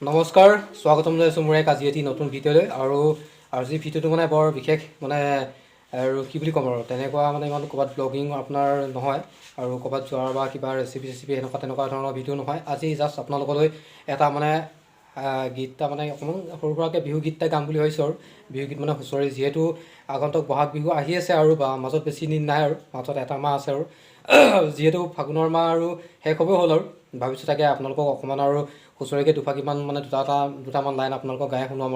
নমস্কাৰ স্বাগতম জনাইছোঁ মোৰ এক আজি এটি নতুন ভিডিঅ'লৈ আৰু যি ভিডিঅ'টো মানে বৰ বিশেষ মানে আৰু কি বুলি ক'ম আৰু তেনেকুৱা মানে ইমান ক'ৰবাত ব্লগিং আপোনাৰ নহয় আৰু ক'ৰবাত যোৱাৰ বা কিবা ৰেচিপি তেনেকুৱা ধৰণৰ ভিডিঅ' নহয়। আজি জাষ্ট আপোনালোকলৈ এটা মানে গীত এটা মানে অকণমান সৰু সুৰাকৈ বিহু গীত এটা গাম বুলি ভাবিছোঁ আৰু বিহু গীত মানে হুঁচৰি যিহেতু আগন্তুক বহাগ বিহু আহি আছে আৰু বা মাজত বেছি দিন নাই আৰু মাজত এটা মাহ আছে আৰু যিহেতু ফাগুনৰ মাহ আৰু শেষ হ'বই হ'ল আৰু ভাবিছোঁ তাকে আপোনালোকক অকণমান আৰু হুঁচৰিকৈ দুফাকীমান মানে দুটামান লাইন আপোনালোকক গাই শুনাম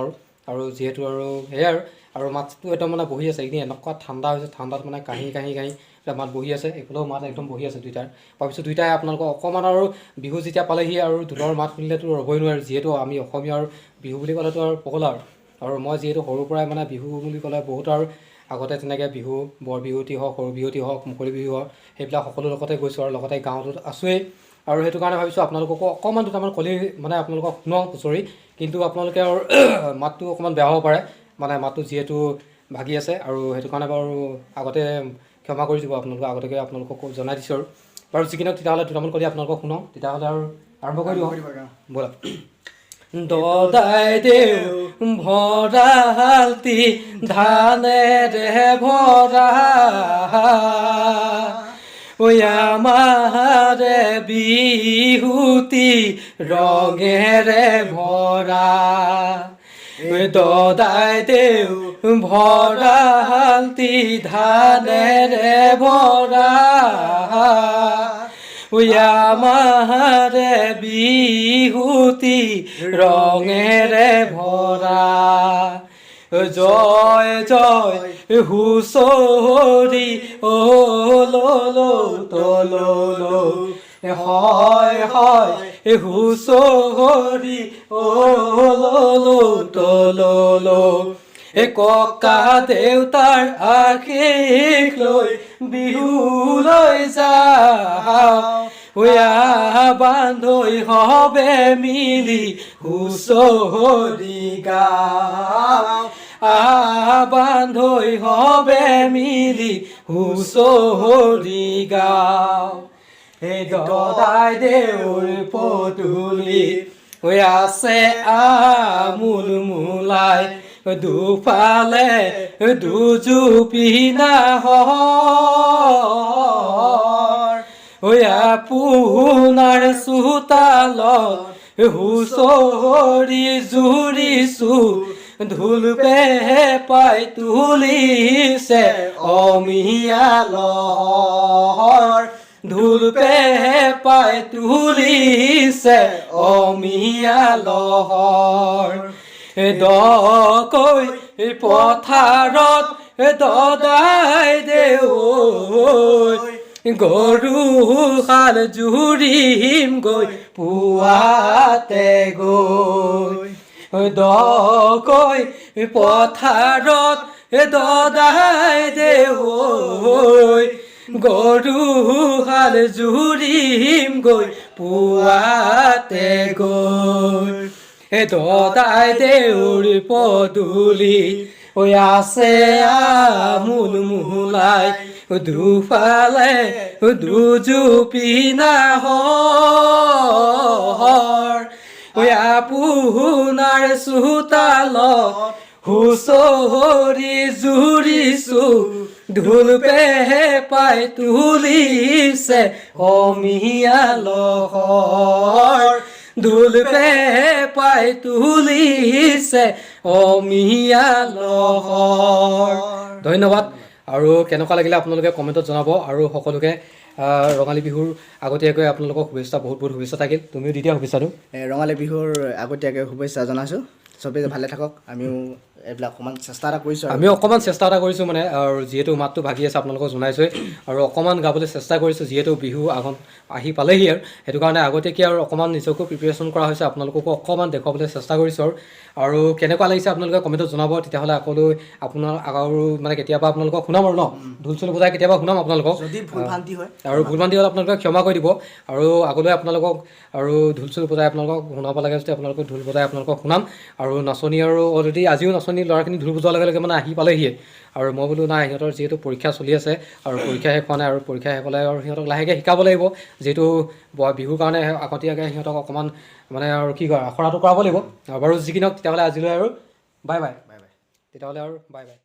আৰু যিহেতু আৰু সেয়াই আৰু মাতটো একদম মানে বহি আছে এইখিনি এনেকুৱা ঠাণ্ডা হৈছে ঠাণ্ডাত মানে কাহি মাত বহি আছে এইফালেও মাত একদম বহি আছে দুইটাৰ ভাবিছোঁ দুইটাই আপোনালোকক অকণমান আৰু বিহু যেতিয়া পালেহি আৰু ঢোলৰ মাত শুনিলেতো ৰ'বই নোৱাৰে যিহেতু আমি অসমীয়াৰ বিহু বুলি ক'লেতো আৰু পগলা আৰু মই যিহেতু সৰুৰ পৰাই মানে বিহু বুলি ক'লে বহুত আৰু আগতে তেনেকৈ বিহু বৰ বিহুৱতী হওক সৰু বিহুৱতী হওক মুকলি বিহু হওক সেইবিলাক সকলো লগতে গৈছোঁ আৰু লগতে গাঁৱটোত আছোঁৱেই আৰু সেইটো কাৰণে ভাবিছোঁ আপোনালোককো অকণমান দুটামান কলি মানে আপোনালোকক শুনাওঁ হুঁচৰি কিন্তু আপোনালোকে আৰু মাতটো অকণমান বেয়া হ'ব পাৰে মানে মাতটো যিহেতু ভাগি আছে আৰু সেইটো কাৰণে বাৰু আগতে ক্ষমা কৰি দিব আগতীয়াকৈ আপোনালোকক জনাই দিছোঁ আৰু বাৰু যিকি নহওক তেতিয়াহ'লে দুটামান কলি আপোনালোকক শুনাওঁ তেতিয়াহ'লে আৰু আৰম্ভ কৰি দিওঁ ব'লা। দদাই দেউ ভৰা হালতি ধানেৰে ভৰা আমাৰে বিহুতি ৰঙেৰে ভৰা দদাই দেউ ভৰা হালতি ধানেৰে ভৰা আমাৰে বিহুতি ৰঙেৰে ভৰা জয় জয় হুঁচৰি তললো হয় হয় হুঁচৰি তললো ককা দেউতাৰ আশীষ লৈ বিহুলৈ যাওঁ বান্ধৈ হবে মিলি হুঁচৰি গাওঁ বান্ধৈ হবে মিলি হুঁচৰি গাওঁ দদাই দেউৰ পদূলি আছে আমোল মোলাই দুফালে দুজুপি নাহৰ আপোনাৰ চোতালত হুঁচৰি জুৰিছোঁ ঢোল পেঁপাই তুলিছে অমিয়ালৰ ঢোল পেঁপাই তুলিছে অমিয়ালৰ দকৈ পথাৰত দদাই দেউ গৰু হাল জুৰিম গৈ পুৱাতে গৈ দকৈ পথাৰত দদাই দেউ গৰু হাল জুৰিম গৈ পুৱাতে গৈ দদাই দেউৰ পদূলি আছে আমোল মোলাই দুফালে দুজুপি নাহৰ আপোনাৰ চোতালত হুঁচৰি জুৰিছোঁ ঢোল পেঁপাই তুলিছে অমিয়ালৰ ঢোল পেঁপাই তুলিছে অমিয়ালৰ। ধন্যবাদ আৰু কেনেকুৱা লাগিলে আপোনালোকে কমেণ্টত জনাব আৰু সকলোকে ৰঙালী বিহুৰ আগতীয়াকৈ আপোনালোকক শুভেচ্ছা বহুত শুভেচ্ছা থাকিল তুমিও দি দিয়া শুভেচ্ছাটো ৰঙালী বিহুৰ আগতীয়াকৈ শুভেচ্ছা জনাইছোঁ চবেই ভালে থাকক আমিও এইবিলাক অকণমান চেষ্টা এটা কৰিছোঁ মানে আৰু যিহেতু মাতটো ভাগি আছে আপোনালোকক জনাইছোঁৱেই আৰু অকণমান গাবলৈ চেষ্টা কৰিছোঁ যিহেতু বিহু আহি পালেহি আৰু সেইটো কাৰণে আগতীয়াকৈ আৰু অকণমান নিজকো প্ৰিপেৰেশ্যন কৰা হৈছে আপোনালোককো অকণমান দেখুৱাবলৈ চেষ্টা কৰিছোঁ আৰু কেনেকুৱা লাগিছে আপোনালোকে কমেণ্টত জনাব তেতিয়াহ'লে আকৌ আপোনাৰ আৰু মানে কেতিয়াবা আপোনালোকক শুনাম আৰু ন ঢোল চোল বজাই কেতিয়াবা শুনাম আপোনালোকক যদি ভুল ভ্ৰান্তি হয় আৰু ভুল ভ্ৰান্তি হ'লে আপোনালোকে ক্ষমা কৰি দিব আৰু আগলৈ আপোনালোকক আৰু ঢোল চোল বজাই আপোনালোকক শুনাব লাগে যদি আপোনালোকক ঢোল বজাই আপোনালোকক শুনাম আৰু নাচনী আৰু অলৰেডি আজিও নাচনী ল'ৰাখিনি ঢোল বজোৱাৰ লগে লগে মানে আহি পালেহিয়ে আৰু মই বোলো নাই সিহঁতৰ যিহেতু পৰীক্ষা চলি আছে আৰু পৰীক্ষা শেষ হোৱা নাই আৰু পৰীক্ষা শেষ হ'লে আৰু সিহঁতক লাহেকৈ শিকাব লাগিব যিহেতু বিহুৰ কাৰণে আগতীয়াকৈ সিহঁতক অকণমান মানে আৰু কি কয় আখৰাটো কৰাব লাগিব আৰু বাৰু যি কি নহওক তেতিয়াহ'লে আজিলৈ আৰু বাই বাই তেতিয়াহ'লে আৰু বাই বাই